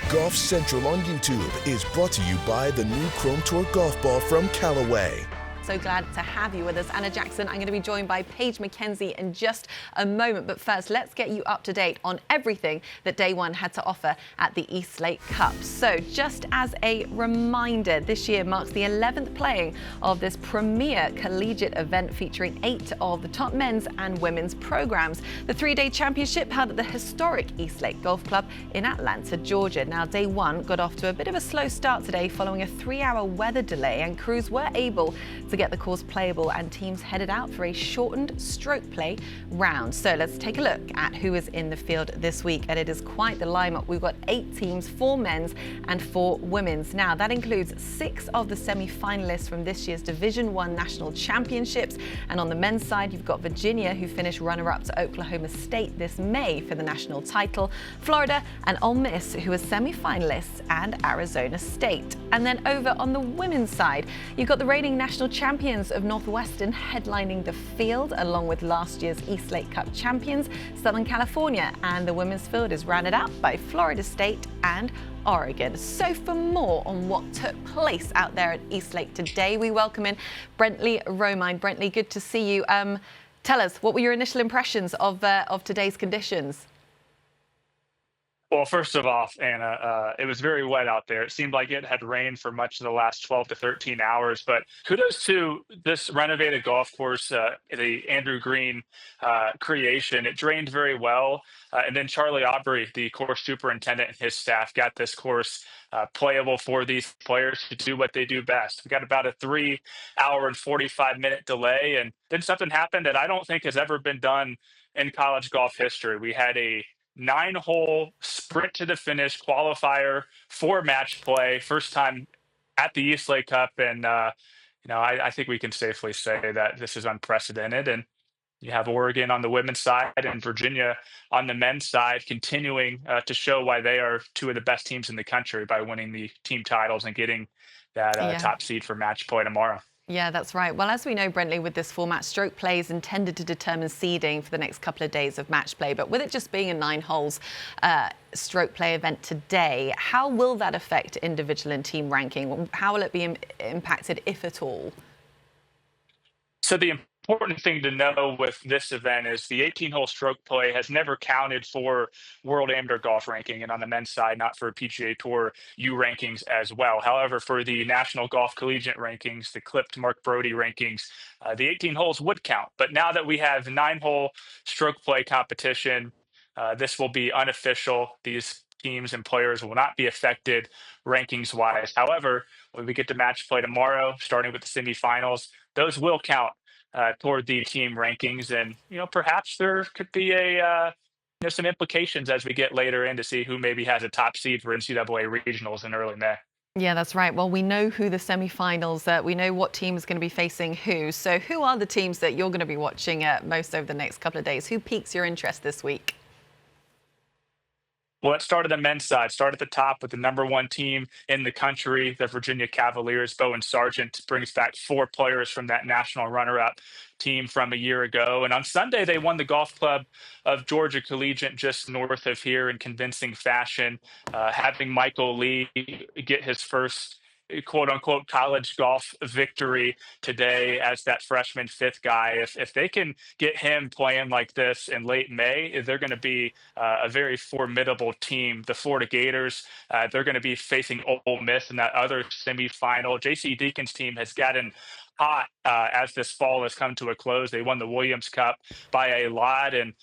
Golf Central on YouTube is brought to you by the new Chrome Tour golf ball from Callaway. So glad to have you with us, Anna Jackson. I'm going to be joined by Paige McKenzie in just a moment. But first, let's get you up to date on everything that Day One had to offer at the Eastlake Cup. So just as a reminder, this year marks the 11th playing of this premier collegiate event featuring 8 of the top men's and women's programs. The 3-day championship held at the historic Eastlake Golf Club in Atlanta, Georgia. Now, Day One got off to a bit of a slow start today following a 3-hour weather delay, and crews were able to get the course playable and teams headed out for a shortened stroke play round. So let's take a look at who is in the field this week, and it is quite the lineup. We've got 8 teams, 4 men's and 4 women's. Now that includes 6 of the semi-finalists from this year's Division 1 National Championships, and on the men's side you've got Virginia, who finished runner-up to Oklahoma State this May for the national title, Florida and Ole Miss, who are semi-finalists, and Arizona State. And then over on the women's side, you've got the reigning national champions of Northwestern headlining the field, along with last year's Eastlake Cup champions, Southern California, and the women's field is rounded out by Florida State and Oregon. So for more on what took place out there at Eastlake today, we welcome in Brentley Romine. Brentley, good to see you. Tell us, what were your initial impressions of today's conditions? Well, first of all, Anna, it was very wet out there. It seemed like it had rained for much of the last 12 to 13 hours, but kudos to this renovated golf course, the Andrew Green creation. It drained very well. And then Charlie Aubrey, the course superintendent, and his staff got this course playable for these players to do what they do best. We got about a 3-hour and 45-minute delay, and then something happened that I don't think has ever been done in college golf history. We had a 9-hole sprint to the finish qualifier for match play, first time at the Eastlake Cup, and I think we can safely say that this is unprecedented. And you have Oregon on the women's side and Virginia on the men's side continuing to show why they are 2 of the best teams in the country by winning the team titles and getting that top seed for match play tomorrow. Yeah, that's right. Well, as we know, Brentley, with this format, stroke play is intended to determine seeding for the next couple of days of match play. But with it just being a 9-holes stroke play event today, how will that affect individual and team ranking? How will it be impacted, if at all? So the important thing to know with this event is the 18-hole stroke play has never counted for World Amateur Golf Ranking, and on the men's side, not for PGA Tour U rankings as well. However, for the National Golf Collegiate rankings, the clipped Mark Brody rankings, the 18 holes would count. But now that we have 9-hole stroke play competition, this will be unofficial. These teams and players will not be affected rankings-wise. However, when we get to match play tomorrow, starting with the semifinals, those will count toward the team rankings, and perhaps there could be some implications as we get later in to see who maybe has a top seed for NCAA regionals in early May. Yeah, that's right. Well, we know who the semi-finals, we know what team is going to be facing who. So who are the teams that you're going to be watching most over the next couple of days? Who piques your interest this week? Well, let's start at the men's side. Start at the top with the #1 team in the country, the Virginia Cavaliers. Bowen Sargent brings back 4 players from that national runner-up team from a year ago. And on Sunday, they won the Golf Club of Georgia Collegiate just north of here in convincing fashion, having Michael Lee get his first quote unquote college golf victory today as that freshman 5th guy. If they can get him playing like this in late May, they're going to be a very formidable team. The Florida Gators, they're going to be facing Ole Miss in that other semifinal. JC Deacon's team has gotten hot as this fall has come to a close. They won the Williams Cup by a lot, and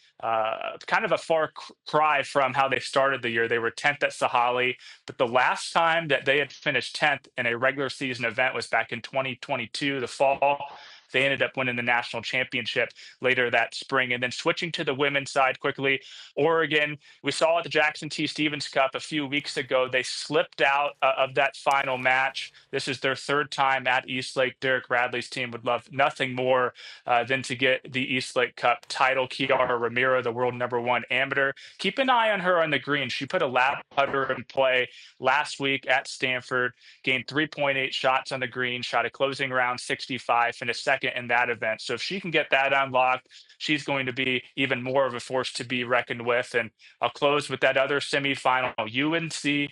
kind of a far cry from how they started the year. They were 10th at Sahali, but the last time that they had finished 10th in a regular season event was back in 2022, the fall. They ended up winning the national championship later that spring. And then switching to the women's side quickly, Oregon, we saw at the Jackson T. Stevens Cup a few weeks ago, they slipped out of that final match. This is their 3rd time at Eastlake. Derek Radley's team would love nothing more than to get the Eastlake Cup title. Kiara Ramiro, the world #1 amateur. Keep an eye on her on the green. She put a lap putter in play last week at Stanford, gained 3.8 shots on the green, shot a closing round 65, finished second second in that event. So if she can get that unlocked, she's going to be even more of a force to be reckoned with. And I'll close with that other semifinal, USC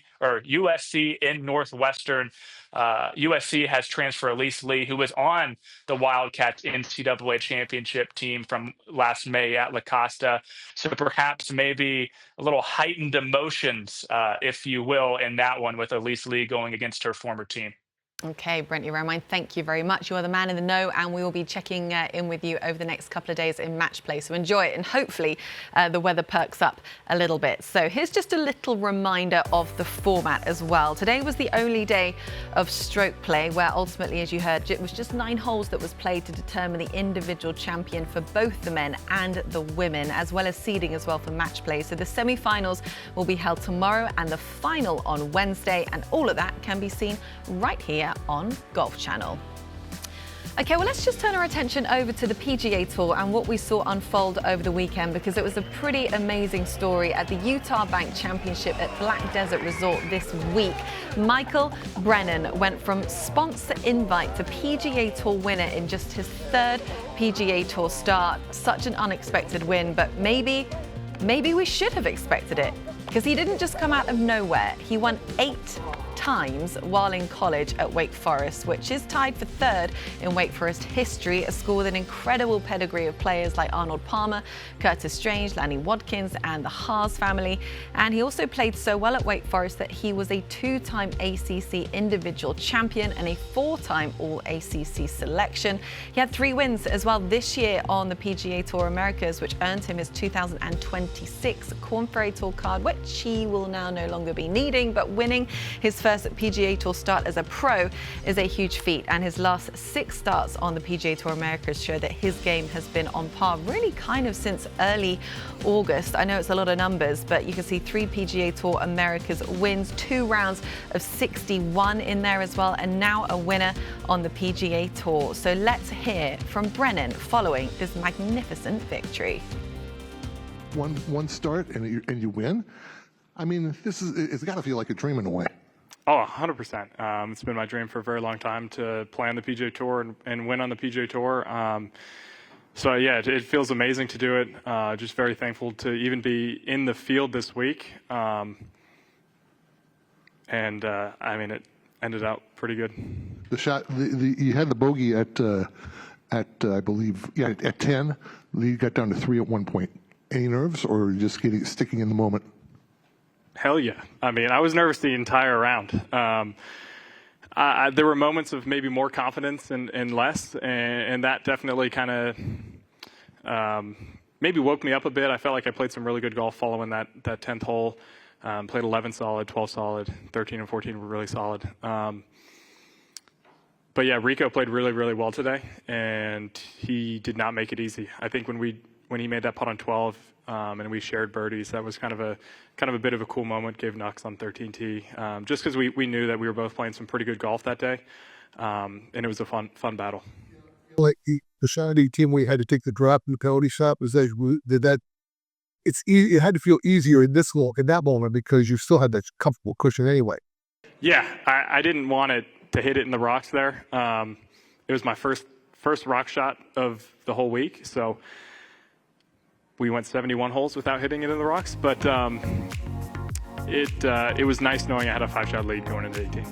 in Northwestern. USC has transfer Elise Lee, who was on the Wildcats NCAA championship team from last May at La Costa. So perhaps maybe a little heightened emotions, if you will, in that one with Elise Lee going against her former team. Okay, Brentley Romine, thank you very much. You are the man in the know, and we will be checking in with you over the next couple of days in match play. So enjoy it, and hopefully the weather perks up a little bit. So here's just a little reminder of the format as well. Today was the only day of stroke play, where ultimately, as you heard, it was just 9 holes that was played to determine the individual champion for both the men and the women, as well as seeding as well for match play. So the semi-finals will be held tomorrow and the final on Wednesday, and all of that can be seen right here on Golf Channel. Okay, well, let's just turn our attention over to the PGA Tour and what we saw unfold over the weekend, because it was a pretty amazing story at the Utah Bank Championship at Black Desert Resort this week. Michael Brennan went from sponsor invite to PGA Tour winner in just his 3rd PGA Tour start. Such an unexpected win, but maybe we should have expected it, because he didn't just come out of nowhere. He won 8 times while in college at Wake Forest, which is tied for 3rd in Wake Forest history, a school with an incredible pedigree of players like Arnold Palmer, Curtis Strange, Lanny Wadkins, and the Haas family. And he also played so well at Wake Forest that he was a 2-time ACC individual champion and a 4-time All-ACC selection. He had 3 wins as well this year on the PGA Tour Americas, which earned him his 2026 Korn Ferry Tour card, which he will now no longer be needing. But winning his first PGA Tour start as a pro is a huge feat, and his last 6 starts on the PGA Tour Americas show that his game has been on par really kind of since early August. I know it's a lot of numbers, but you can see 3 PGA Tour Americas wins, 2 rounds of 61 in there as well, and now a winner on the PGA Tour. So let's hear from Brennan following this magnificent victory. One start and you win. I mean, it's got to feel like a dream in a way. Oh, 100%. It's been my dream for a very long time to play on the PGA Tour and win on the PGA Tour. So, yeah, it feels amazing to do it. Just very thankful to even be in the field this week. I mean, it ended out pretty good. The shot, you had the bogey at I believe, at 10. You got down to 3 at one point. Any nerves, or just sticking in the moment? Hell yeah. I mean, I was nervous the entire round. There were moments of maybe more confidence and less, and that definitely kind of maybe woke me up a bit. I felt like I played some really good golf following that 10th hole. Played 11 solid, 12 solid, 13 and 14 were really solid. But yeah, Rico played really, really well today, and he did not make it easy. I think when he made that putt on 12 and we shared birdies, that was kind of a bit of a cool moment. Gave Nux on 13T, just because we knew that we were both playing some pretty good golf that day, and it was a fun battle. Like the Saturday team, we had to take the drop in the penalty shot. It had to feel easier in that moment, because you still had that comfortable cushion anyway. Yeah, I didn't want it to hit it in the rocks there. It was my first rock shot of the whole week, so we went 71 holes without hitting it in the rocks. But it was nice knowing I had a 5-shot lead going into 18.